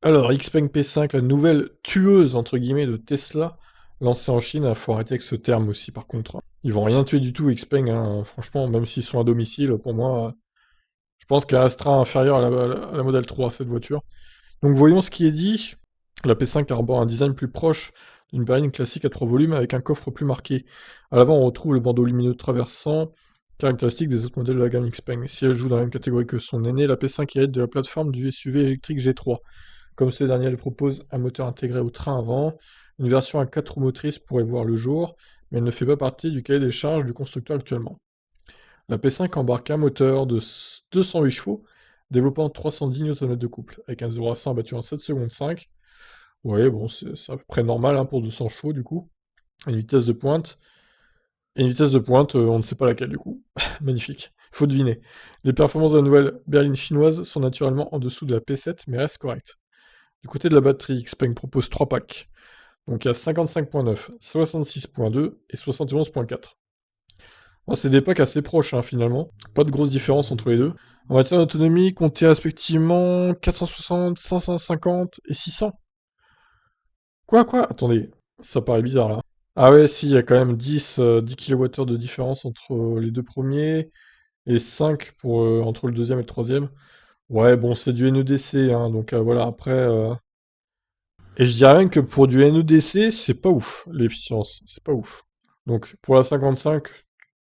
Alors, Xpeng P5, la nouvelle tueuse, entre guillemets, de Tesla, lancée en Chine, il faut arrêter avec ce terme aussi, par contre. Ils vont rien tuer du tout, Xpeng, hein. Franchement, même s'ils sont à domicile, pour moi, je pense qu'elle restera inférieure à la Model 3, cette voiture. Donc voyons ce qui est dit. La P5 arbore un design plus proche d'une berline classique à 3 volumes avec un coffre plus marqué. À l'avant, on retrouve le bandeau lumineux traversant, caractéristique des autres modèles de la gamme Xpeng. Si elle joue dans la même catégorie que son aîné, la P5 hérite de la plateforme du SUV électrique G3. Comme ces derniers, elle propose un moteur intégré au train avant. Une version à 4 roues motrices pourrait voir le jour, mais elle ne fait pas partie du cahier des charges du constructeur actuellement. La P5 embarque un moteur de 208 chevaux, développant 310 Nm de couple, avec un 0 à 100 battu en 7 secondes 5. Ouais, bon, c'est à peu près normal hein, pour 200 chevaux du coup. Et une vitesse de pointe. Et une vitesse de pointe, on ne sait pas laquelle du coup. Magnifique. Il faut deviner. Les performances de la nouvelle berline chinoise sont naturellement en dessous de la P7, mais restent correctes. Du côté de la batterie, Xpeng propose 3 packs. Donc il y a 55.9, 66.2 et 71.4. Bon, c'est des packs assez proches hein, finalement. Pas de grosse différence entre les deux. En matière d'autonomie, comptez respectivement 460, 550 et 600. Quoi? Attendez, ça paraît bizarre là. Ah ouais, si, il y a quand même 10 kWh de différence entre les deux premiers et 5 entre le deuxième et le troisième. Ouais, bon, c'est du NEDC, hein, donc voilà, après. Et je dirais même que pour du NEDC, c'est pas ouf, l'efficience, c'est pas ouf. Donc pour la 55,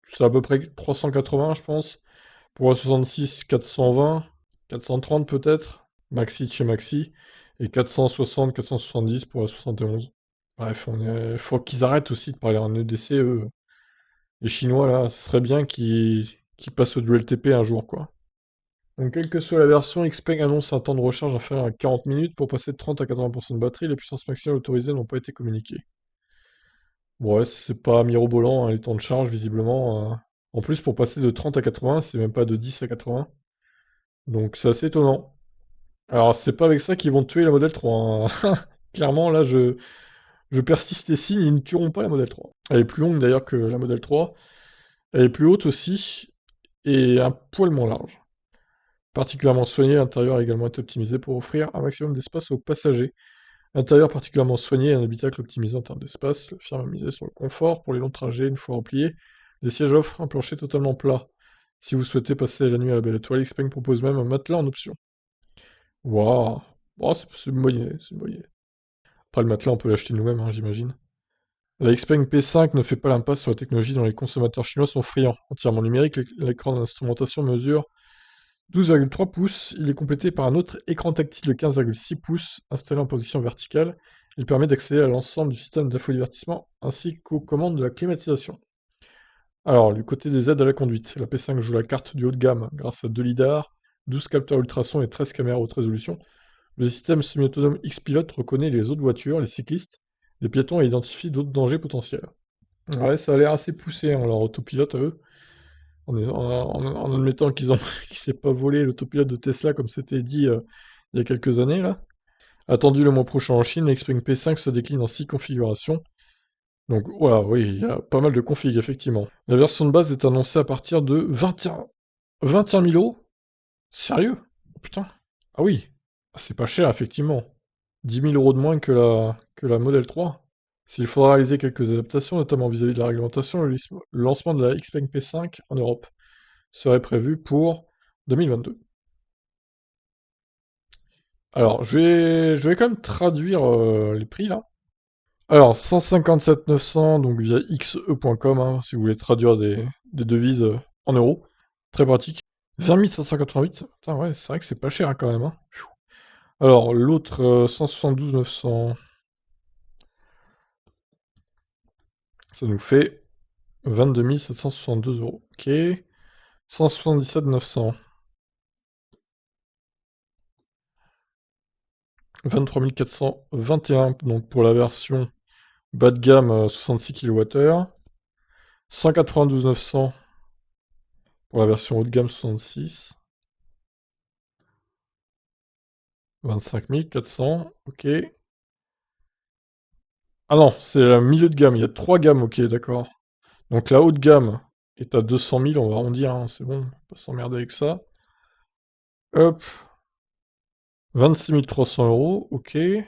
c'est à peu près 380, je pense. Pour la 66, 420, 430 peut-être, maxi de chez Maxi, et 460, 470 pour la 71. Bref, faut qu'ils arrêtent aussi de parler en EDC, eux. Les Chinois, là, ce serait bien qu'ils passent au dual TP un jour, quoi. Donc, quelle que soit la version, Xpeng annonce un temps de recharge inférieur à 40 minutes pour passer de 30 à 80% de batterie. Les puissances maximales autorisées n'ont pas été communiquées. Bon, ouais, c'est pas mirobolant, hein, les temps de charge, visiblement. En plus, pour passer de 30 à 80, c'est même pas de 10 à 80. Donc, c'est assez étonnant. Alors, c'est pas avec ça qu'ils vont tuer la Model 3, hein. Clairement, là, je persiste et signe, ils ne tueront pas la Model 3. Elle est plus longue d'ailleurs que la Model 3. Elle est plus haute aussi, et un poil moins large. Particulièrement soigné, l'intérieur a également été optimisé pour offrir un maximum d'espace aux passagers. Intérieur particulièrement soigné et un habitacle optimisé en termes d'espace. La firme a misé sur le confort pour les longs trajets une fois repliés. Les sièges offrent un plancher totalement plat. Si vous souhaitez passer la nuit à la belle étoile, Xpeng propose même un matelas en option. Waouh! Oh, c'est une bonne idée, c'est une bonne idée. Après, le matelas, on peut l'acheter nous-mêmes, hein, j'imagine. La Xpeng P5 ne fait pas l'impasse sur la technologie dont les consommateurs chinois sont friands. Entièrement numérique, l'écran d'instrumentation mesure 12,3 pouces. Il est complété par un autre écran tactile de 15,6 pouces installé en position verticale. Il permet d'accéder à l'ensemble du système d'infodivertissement ainsi qu'aux commandes de la climatisation. Alors, du côté des aides à la conduite, la P5 joue la carte du haut de gamme grâce à 2 lidars, 12 capteurs ultrasons et 13 caméras haute résolution. Le système semi-autonome X-Pilot reconnaît les autres voitures, les cyclistes, les piétons et identifie d'autres dangers potentiels. Ouais, ça a l'air assez poussé, hein, leur autopilote à eux. En admettant qu'ils ont qu'ils s'est pas volé l'autopilote de Tesla comme c'était dit il y a quelques années là. Attendu le mois prochain en Chine, l'Xpeng P5 se décline en 6 configurations. Donc voilà, oui, il y a pas mal de configs effectivement. La version de base est annoncée à partir de 21 000 euros. Sérieux? Oh, putain. Ah oui, ah, c'est pas cher effectivement. 10 000 € de moins que la Model 3. S'il faudra réaliser quelques adaptations, notamment vis-à-vis de la réglementation, le lancement de la Xpeng P5 en Europe serait prévu pour 2022. Alors, je vais quand même traduire les prix là. Alors, 157 900, donc via xe.com, hein, si vous voulez traduire des devises en euros. Très pratique. 20 788, putain, ouais, c'est vrai que c'est pas cher hein, quand même. Hein. Alors, l'autre 172 900, ça nous fait 22 762 euros. Ok. 177 900, 23 421, donc pour la version bas de gamme 66 kWh. 192 900 pour la version haut de gamme 66. 25 400, ok. Ah non, c'est le milieu de gamme, il y a trois gammes, ok, d'accord. Donc la haute gamme est à 200 000, on va arrondir, hein, c'est bon, on va pas s'emmerder avec ça. Hop, 26 300 €, ok. Et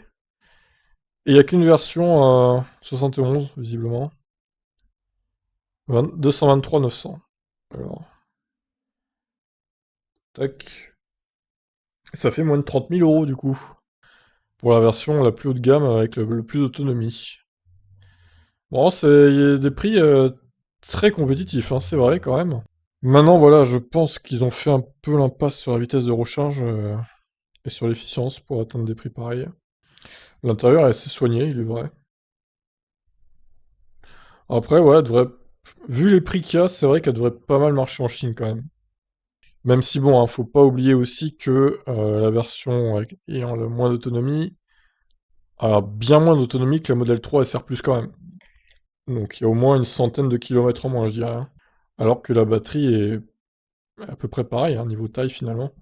il n'y a qu'une version 71, visiblement. 223 900. Alors, tac. Ça fait moins de 30 000 € du coup. Pour la version la plus haut de gamme avec le plus d'autonomie. Bon, c'est des prix très compétitifs, hein, c'est vrai quand même. Maintenant, voilà, je pense qu'ils ont fait un peu l'impasse sur la vitesse de recharge et sur l'efficience pour atteindre des prix pareils. L'intérieur est assez soigné, il est vrai. Après, ouais, vu les prix qu'il y a, c'est vrai qu'elle devrait pas mal marcher en Chine quand même. Même si bon, hein, faut pas oublier aussi que la version ayant le moins d'autonomie a bien moins d'autonomie que la modèle 3 SR+, quand même. Donc il y a au moins une centaine de kilomètres en moins, je dirais, hein. Alors que la batterie est à peu près pareil, hein, niveau taille finalement.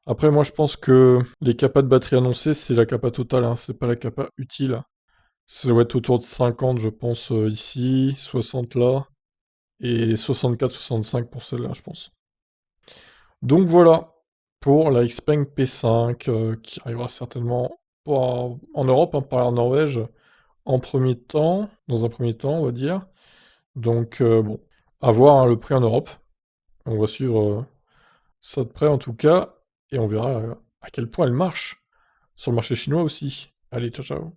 Après, moi je pense que les capas de batterie annoncées, c'est la capa totale, hein, c'est pas la capa utile. Ça doit être autour de 50, je pense, ici, 60 là, et 64-65 pour celle-là, je pense. Donc voilà, pour la Xpeng P5, qui arrivera certainement pas en Europe, hein, par la Norvège, en premier temps, dans un premier temps, on va dire. Donc bon, à voir, hein, le prix en Europe. On va suivre ça de près en tout cas, et on verra à quel point elle marche sur le marché chinois aussi. Allez, ciao ciao.